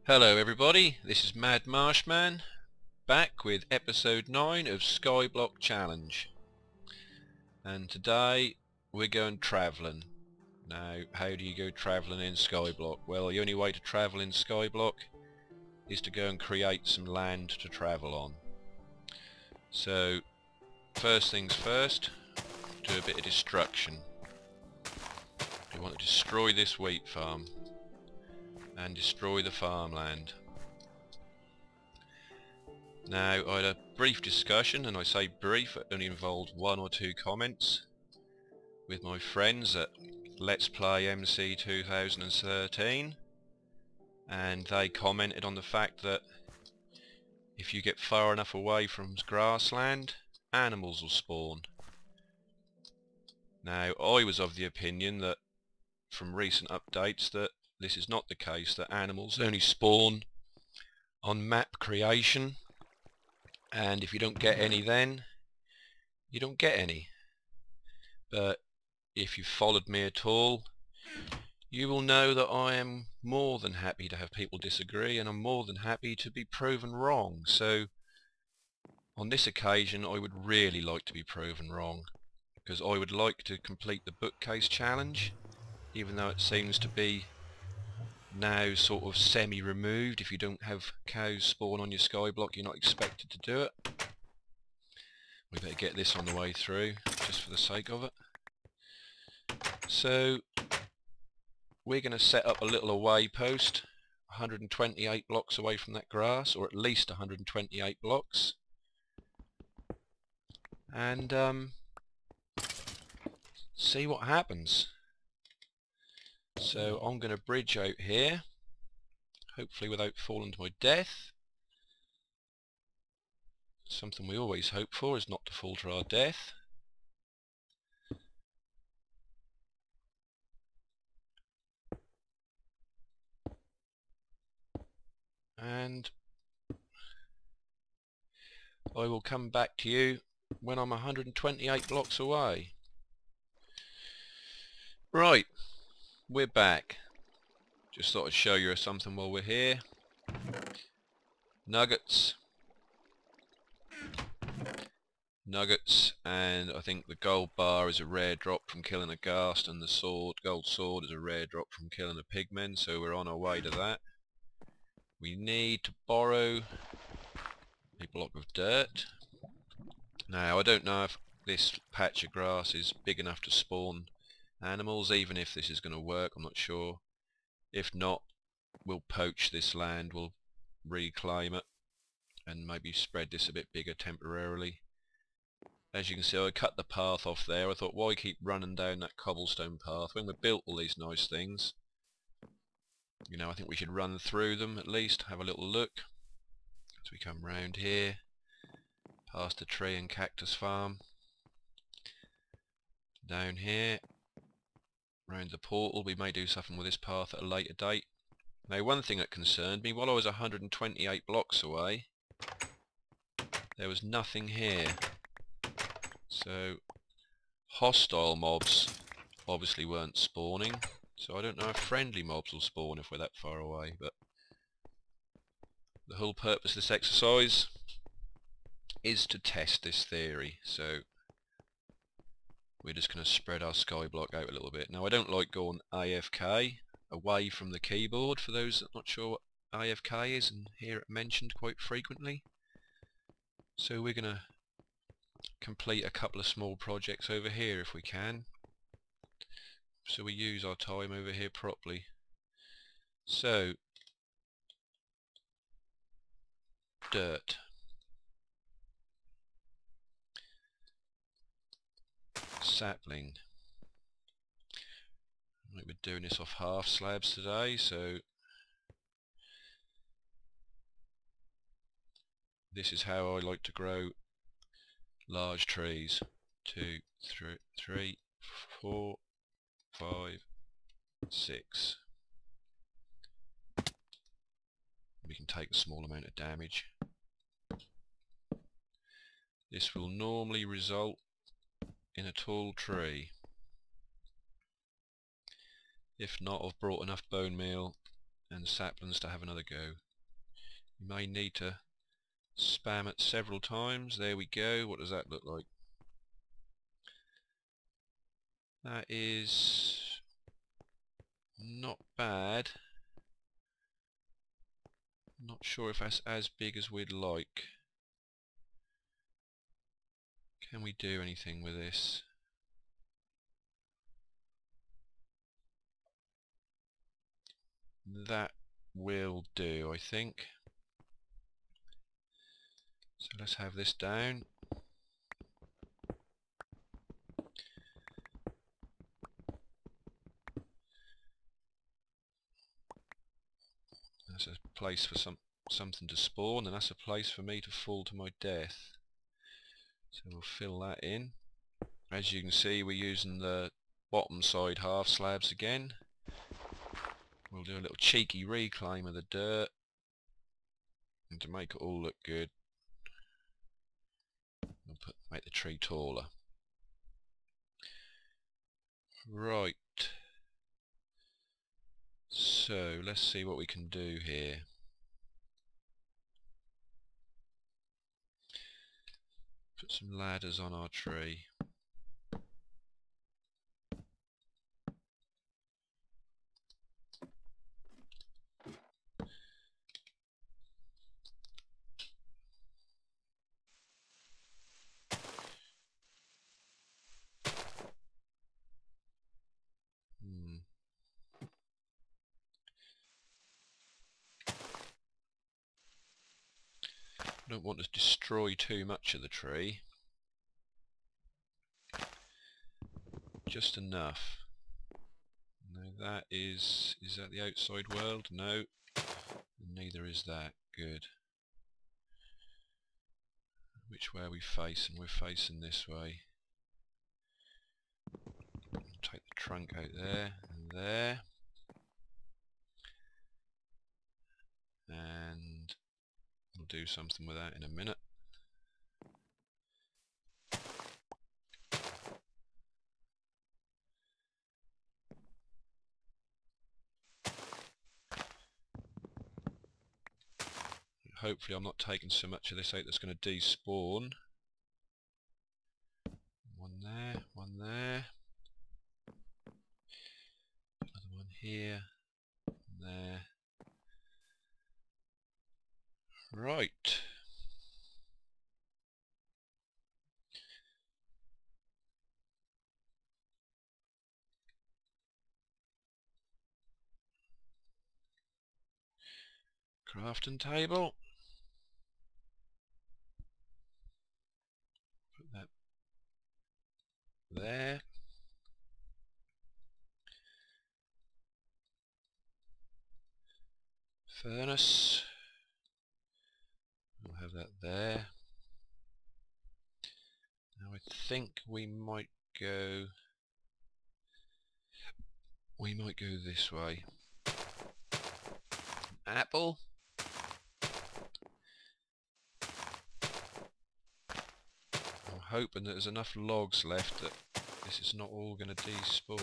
Hello everybody, this is Madmarshman, back with episode 9 of Skyblock Challenge. And today we're going travelling. Now, how do you go travelling in Skyblock? Well, the only way to travel in Skyblock is to go and create some land to travel on. So, first things first, do a bit of destruction. We want to destroy this wheat farm and destroy the farmland. Now, I had a brief discussion, and I say brief, it only involved 1 or 2 comments with my friends at Let's Play MC 2013, and they commented on the fact that if you get far enough away from grassland, animals will spawn. Now, I was of the opinion that from recent updates that this is not the case, that animals only spawn on map creation, and if you don't get any then, you don't get any. But if you've followed me at all, you will know that I am more than happy to have people disagree, and I'm more than happy to be proven wrong. So on this occasion I would really like to be proven wrong, because I would like to complete the bookcase challenge, even though it seems to be now sort of semi-removed. If you don't have cows spawn on your skyblock, you're not expected to do it. We better get this on the way through, just for the sake of it. So we're going to set up a little away post, 128 blocks away from that grass, or at least 128 blocks. And see what happens. So I'm going to bridge out here, hopefully without falling to my death. Something we always hope for is not to fall to our death. And I will come back to you when I'm 128 blocks away. Right, we're back. Just thought I'd show you something while we're here. Nuggets, and I think the gold bar is a rare drop from killing a ghast, and the gold sword is a rare drop from killing a pigman, so we're on our way to that. We need to borrow a block of dirt. Now, I don't know if this patch of grass is big enough to spawn animals, even if this is going to work, I'm not sure. If not, we'll poach this land, we'll reclaim it, and maybe spread this a bit bigger temporarily. As you can see, I cut the path off there. I thought, why keep running down that cobblestone path when we built all these nice things? You know, I think we should run through them at least, have a little look. As we come round here, past the tree and cactus farm, down here, round the portal. We may do something with this path at a later date. Now, one thing that concerned me, while I was 128 blocks away, there was nothing here. So, hostile mobs obviously weren't spawning, so I don't know if friendly mobs will spawn if we're that far away, but the whole purpose of this exercise is to test this theory, so we're just going to spread our skyblock out a little bit. Now, I don't like going AFK, away from the keyboard, for those that are not sure what AFK is and hear it mentioned quite frequently. So we're going to complete a couple of small projects over here if we can, so we use our time over here properly. So, dirt, sapling. Right, we're doing this off half slabs today, so this is how I like to grow large trees. 2, 3, 4, 5, 6. We can take a small amount of damage. This will normally result in a tall tree. If not, I've brought enough bone meal and saplings to have another go. You may need to spam it several times. There we go. What does that look like? That is not bad. Not sure if that's as big as we'd like. Can we do anything with this? That will do, I think. So let's have this down. That's a place for something to spawn, and that's a place for me to fall to my death. So we'll fill that in. As you can see, we're using the bottom side half slabs again. We'll do a little cheeky reclaim of the dirt, and to make it all look good, we'll make the tree taller. Right. So let's see what we can do here. Put some ladders on our tree. Don't want to destroy too much of the tree. Just enough. No, that is that the outside world? No. Neither is that. Good. Which way are we facing? We're facing this way. I'll take the trunk out there and there. And we'll do something with that in a minute. Hopefully I'm not taking so much of this out that's going to despawn. One there, one there. Another one here, there. Right. Crafting table. Put that there. Furnace. We'll have that there. Now I think we might go this way. Apple. I'm hoping that there's enough logs left that this is not all going to despawn.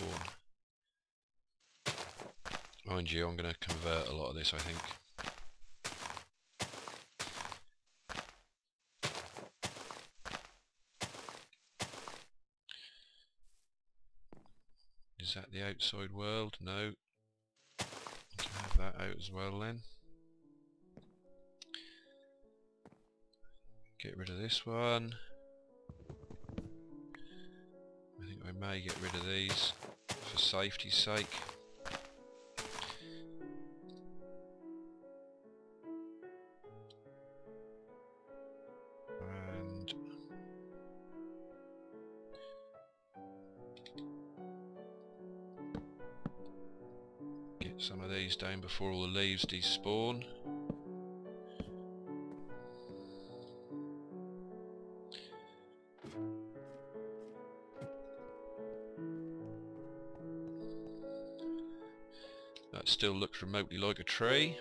Mind you, I'm going to convert a lot of this, I think. Is that the outside world? No. We can have that out as well then. Get rid of this one. I think I may get rid of these for safety's sake. And get some of these down before all the leaves despawn. That still looks remotely like a tree.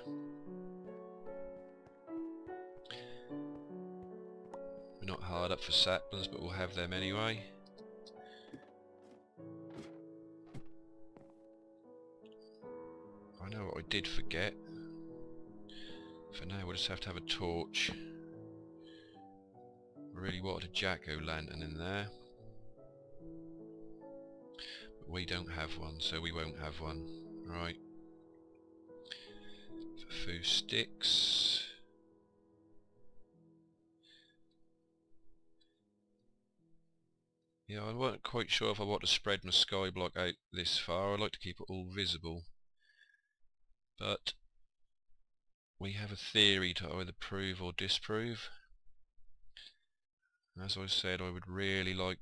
We're not hard up for saplings, but we'll have them anyway. I know what I did forget. For now we'll just have to have a torch. I really wanted a jack-o'-lantern in there. But we don't have one, so we won't have one. Right. Foo sticks. Yeah, I wasn't quite sure if I want to spread my skyblock out this far. I like to keep it all visible. But we have a theory to either prove or disprove. As I said, I would really like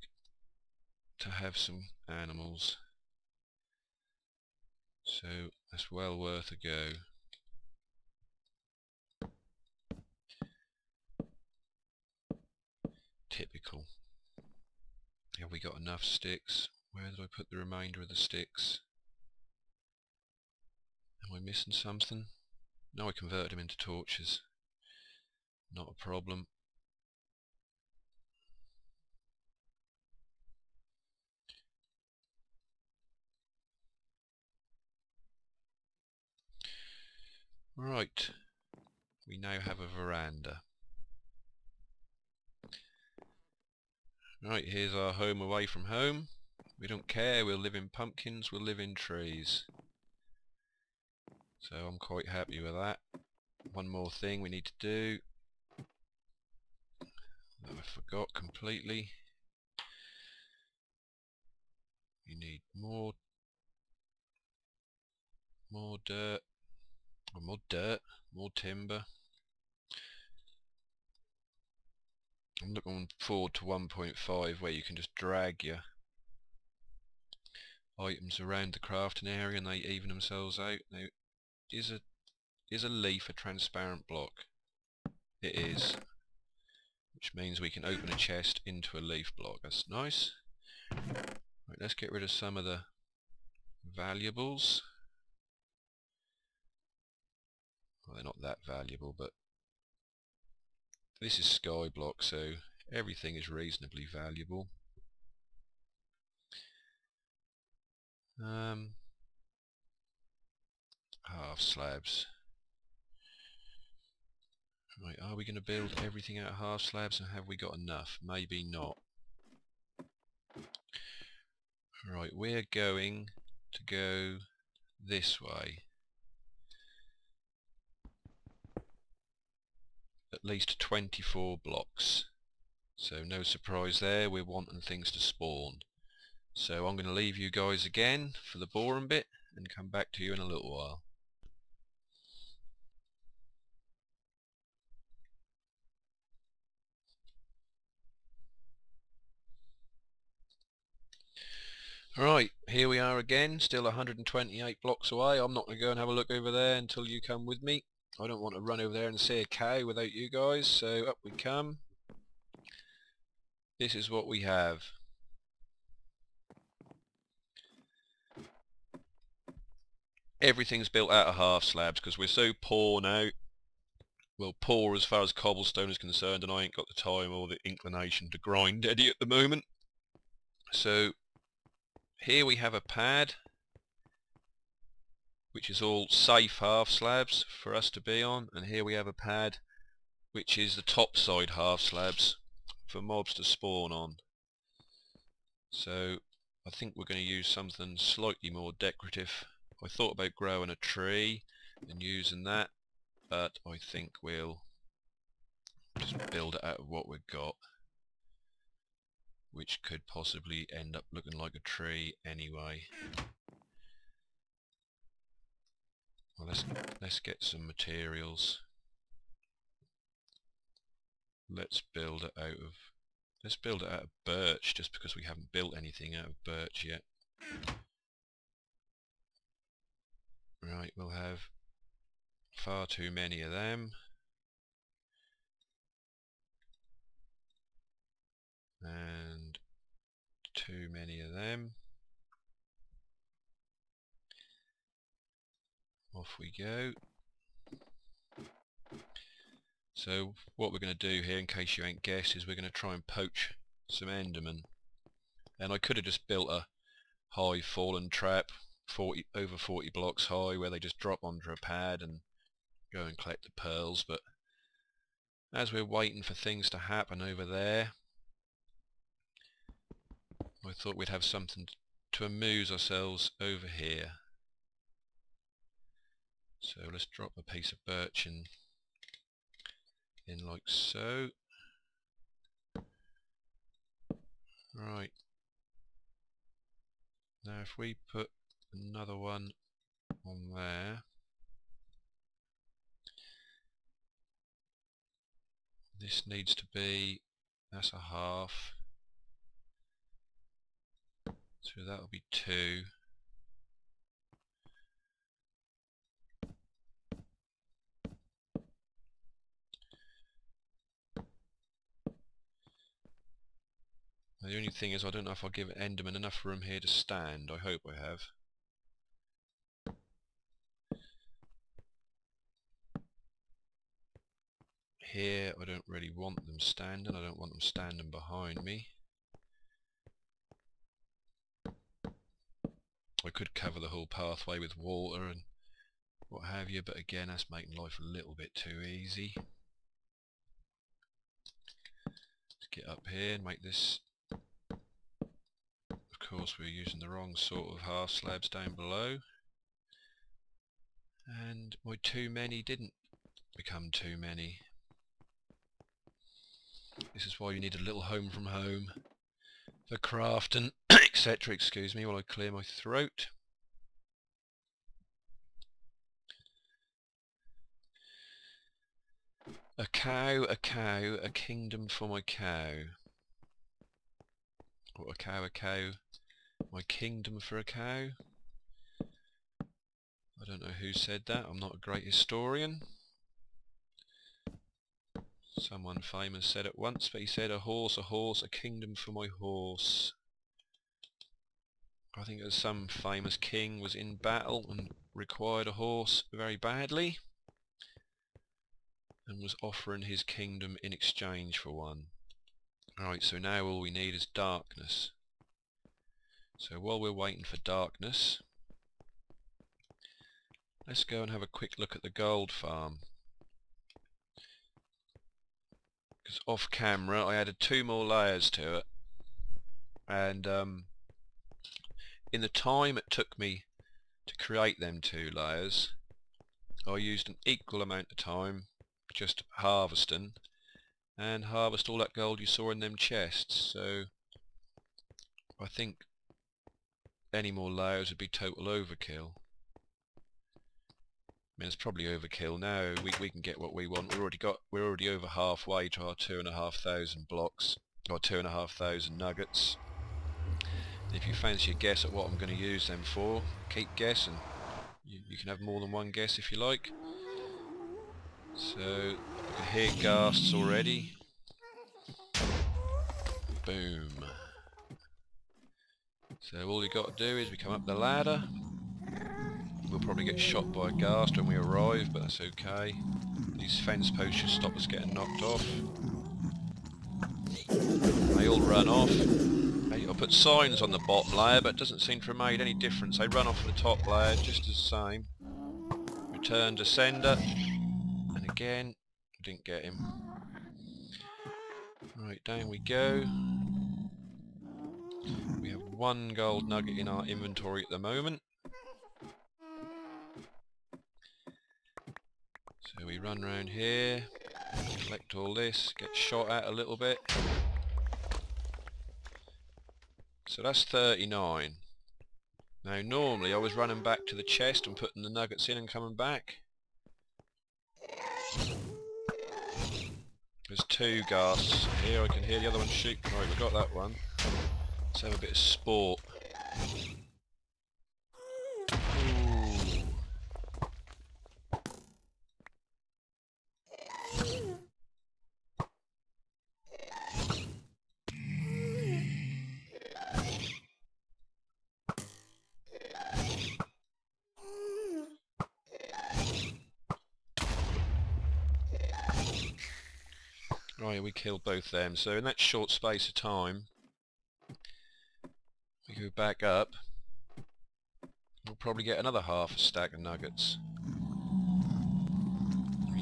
to have some animals. So that's well worth a go. Typical. Have we got enough sticks? Where did I put the remainder of the sticks? Am I missing something? No, I converted them into torches. Not a problem. Right. We now have a veranda. Right, here's our home away from home. We don't care, we'll live in pumpkins, we'll live in trees. So I'm quite happy with that. One more thing we need to do that I forgot completely. We need more dirt, or more timber. I'm looking forward to 1.5 where you can just drag your items around the crafting area and they even themselves out. Now, is a leaf a transparent block? It is. Which means we can open a chest into a leaf block. That's nice. Right, let's get rid of some of the valuables. Well, they're not that valuable, but this is Skyblock, so everything is reasonably valuable. Half slabs. Right, are we going to build everything out of half slabs, and have we got enough? Maybe not. Right, we're going to go this way. At least 24 blocks. So no surprise there, we're wanting things to spawn. So I'm going to leave you guys again for the boring bit and come back to you in a little while. Right, here we are again, still 128 blocks away. I'm not going to go and have a look over there until you come with me. I don't want to run over there and see a cow without you guys, so up we come. This is what we have. Everything's built out of half slabs because we're so poor now. Well, poor as far as cobblestone is concerned, and I ain't got the time or the inclination to grind any at the moment. So here we have a pad which is all safe half slabs for us to be on, and here we have a pad which is the top side half slabs for mobs to spawn on. So I think we're going to use something slightly more decorative. I thought about growing a tree and using that, but I think we'll just build it out of what we've got, which could possibly end up looking like a tree anyway. Well, let's get some materials. Let's build it out of birch, just because we haven't built anything out of birch yet. Right, we'll have far too many of them. And too many of them. Off we go. So what we're going to do here, in case you ain't guessed, is we're going to try and poach some endermen. And I could have just built a high fallen trap, over 40 blocks high, where they just drop onto a pad and go and collect the pearls, but as we're waiting for things to happen over there, I thought we'd have something to amuse ourselves over here. So let's drop a piece of birch in like so. Right. Now if we put another one on there, this needs to be, that's a half, so that'll be 2. Now, the only thing is I don't know if I'll give Enderman enough room here to stand. I hope I have. Here I don't really want them standing, I don't want them standing behind me. I could cover the whole pathway with water and what have you, but again that's making life a little bit too easy. Let's get up here and make this. Of course we're using the wrong sort of half slabs down below. And my too many didn't become too many. This is why you need a little home from home for crafting, etc. Excuse me while I clear my throat. A cow, a kingdom for my cow. Or a cow, my kingdom for a cow. I don't know who said that, I'm not a great historian. Someone famous said it once, but he said a horse, a kingdom for my horse. I think it was some famous king was in battle and required a horse very badly and was offering his kingdom in exchange for one. Alright, so now all we need is darkness. So while we're waiting for darkness, let's go and have a quick look at the gold farm. Because off camera I added 2 more layers to it, and in the time it took me to create them 2 layers, I used an equal amount of time just harvesting and harvest all that gold you saw in them chests. So I think any more layers would be total overkill. I mean, it's probably overkill now. We can get what we want. We're already over halfway to our 2,500 blocks, or 2,500 nuggets. And if you fancy a guess at what I'm going to use them for, keep guessing. You can have more than one guess if you like. So I can hear ghasts already. Boom. So all you got to do is we come up the ladder. We'll probably get shot by a ghast when we arrive, but that's okay. These fence posts should stop us getting knocked off. They all run off. I put signs on the bottom layer, but it doesn't seem to have made any difference. They run off the top layer just the same. Return to sender. And again, I didn't get him. Right, down we go. We have 1 gold nugget in our inventory at the moment. So we run around here, collect all this, get shot at a little bit. So that's 39. Now normally I was running back to the chest and putting the nuggets in and coming back. There's 2 ghasts here, I can hear the other one shoot. Right, we got that one. Let's have a bit of sport. Right, we killed both them. So in that short space of time, we go back up. We'll probably get another half a stack of nuggets.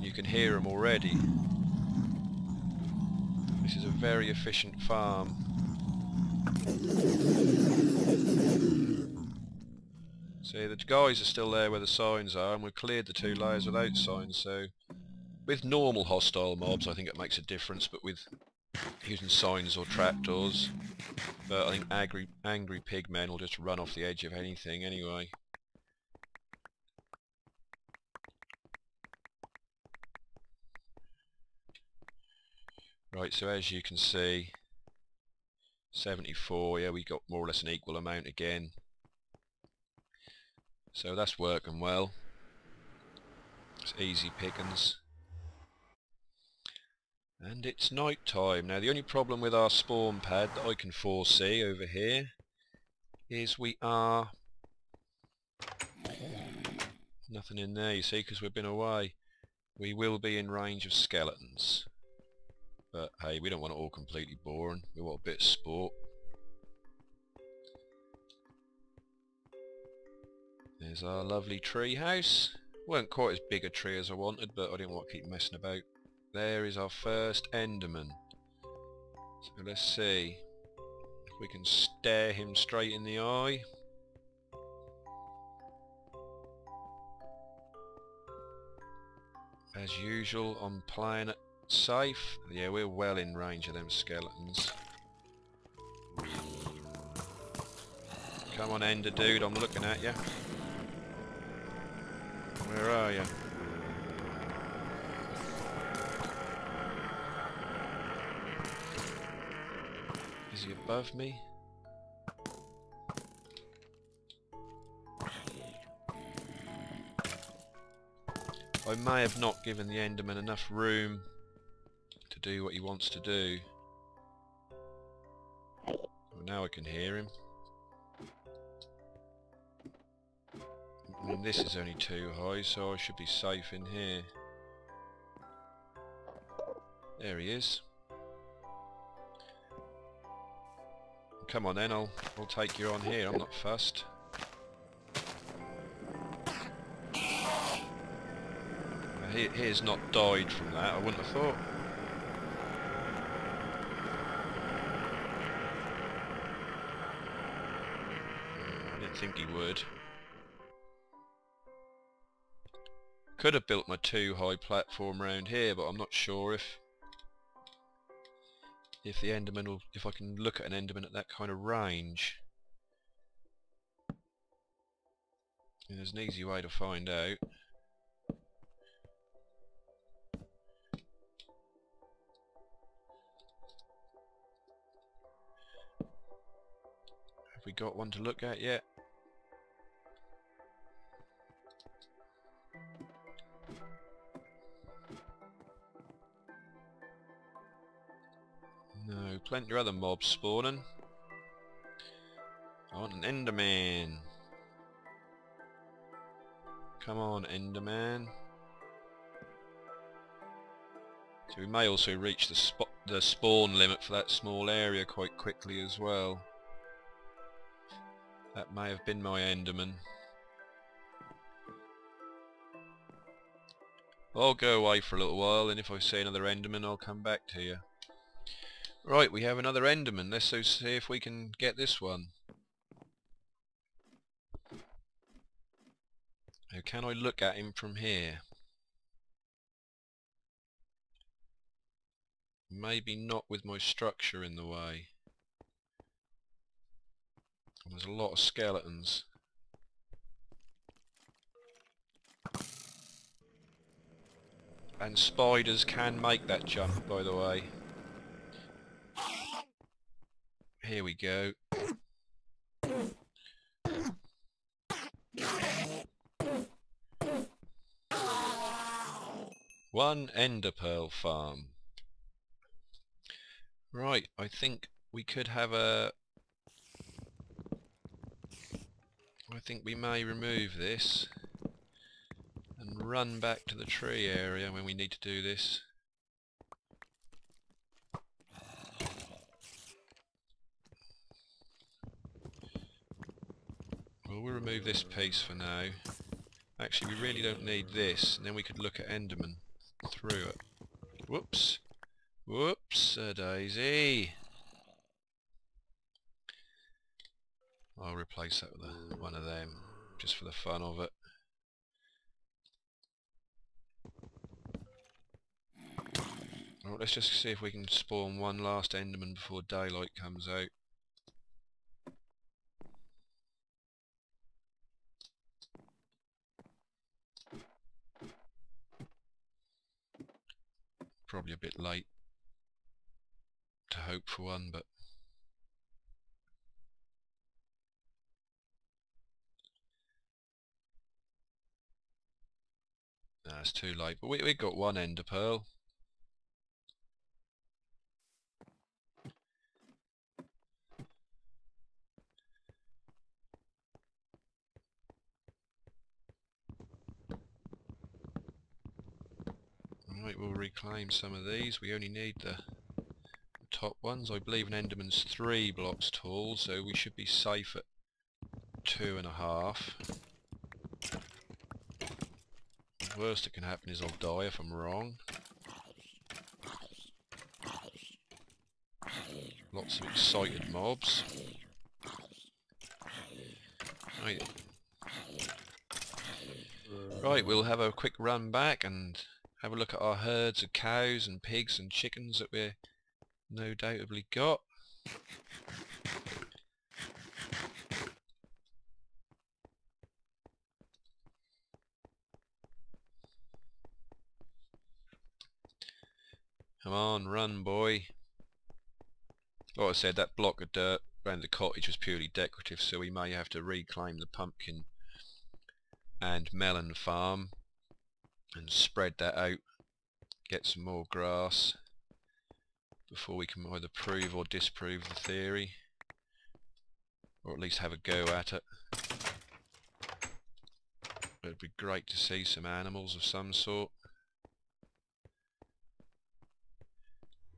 you can hear them already. This is a very efficient farm. See, the guys are still there where the signs are, and we've cleared the 2 layers without signs, so with normal hostile mobs I think it makes a difference, but with using signs or trapdoors, but I think angry pigmen will just run off the edge of anything anyway. Right, so as you can see, 74, yeah, we got more or less an equal amount again. So that's working well. It's easy pickings. And it's night time. Now the only problem with our spawn pad that I can foresee over here is we are... Nothing in there, you see, because we've been away. We will be in range of skeletons. But hey, we don't want it all completely boring. We want a bit of sport. There's our lovely tree house. Weren't quite as big a tree as I wanted, but I didn't want to keep messing about. There is our first enderman. So let's see if we can stare him straight in the eye. As usual, I'm playing it safe. Yeah, we're well in range of them skeletons. Come on, Ender dude, I'm looking at you. Where are you? Is he above me? I may have not given the Enderman enough room to do what he wants to do. Well, now I can hear him. I mean, this is only too high, so I should be safe in here. There he is. Come on then, I'll take you on here, I'm not fussed. He's not died from that, I wouldn't have thought. I didn't think he would. Could have built my 2 high platform round here, but I'm not sure if the Enderman will, if I can look at an Enderman at that kind of range. And there's an easy way to find out. Have we got one to look at yet? No, plenty of other mobs spawning. I want an Enderman. Come on, Enderman. So we may also reach the spawn limit for that small area quite quickly as well. That may have been my Enderman. I'll go away for a little while, and if I see another Enderman I'll come back to you. Right, we have another Enderman. Let's see if we can get this one. Now, can I look at him from here? Maybe not with my structure in the way. There's a lot of skeletons. And spiders can make that jump, by the way. Here we go. One ender pearl farm. Right, I think we could have a... I think we may remove this and run back to the tree area when we need to do this. Well, we'll remove this piece for now. Actually, we really don't need this, and then we could look at Enderman. through it. Whoops. Whoops, a daisy. I'll replace that with one of them, just for the fun of it. Well, let's just see if we can spawn one last enderman before daylight comes out. Probably a bit late to hope for one, but no, it's too late. But we got one ender pearl. Right, we'll reclaim some of these. We only need the top ones. I believe an enderman's 3 blocks tall, so we should be safe at 2.5. The worst that can happen is I'll die if I'm wrong. Lots of excited mobs. Right, we'll have a quick run back and have a look at our herds of cows and pigs and chickens that we're no doubtably got. Come on, run, boy. Like I said, that block of dirt around the cottage was purely decorative, so we may have to reclaim the pumpkin and melon farm and spread that out, get some more grass before we can either prove or disprove the theory, or at least have a go at it. But it'd be great to see some animals of some sort.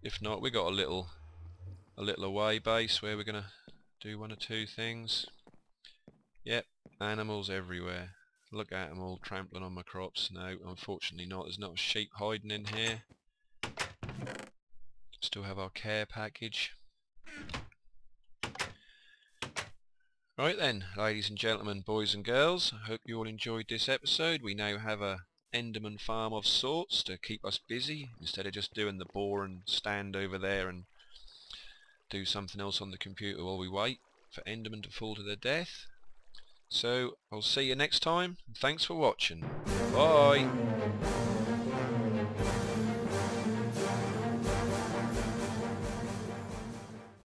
If not, we got a little away base where we're gonna do one or two things. Yep, animals everywhere. Look at them all trampling on my crops. No, unfortunately not. There's not a sheep hiding in here. Still have our care package. Right then, ladies and gentlemen, boys and girls, I hope you all enjoyed this episode. We now have a enderman farm of sorts to keep us busy, instead of just doing the boring stand over there and do something else on the computer while we wait for endermen to fall to their death. So, I'll see you next time, and thanks for watching. Bye!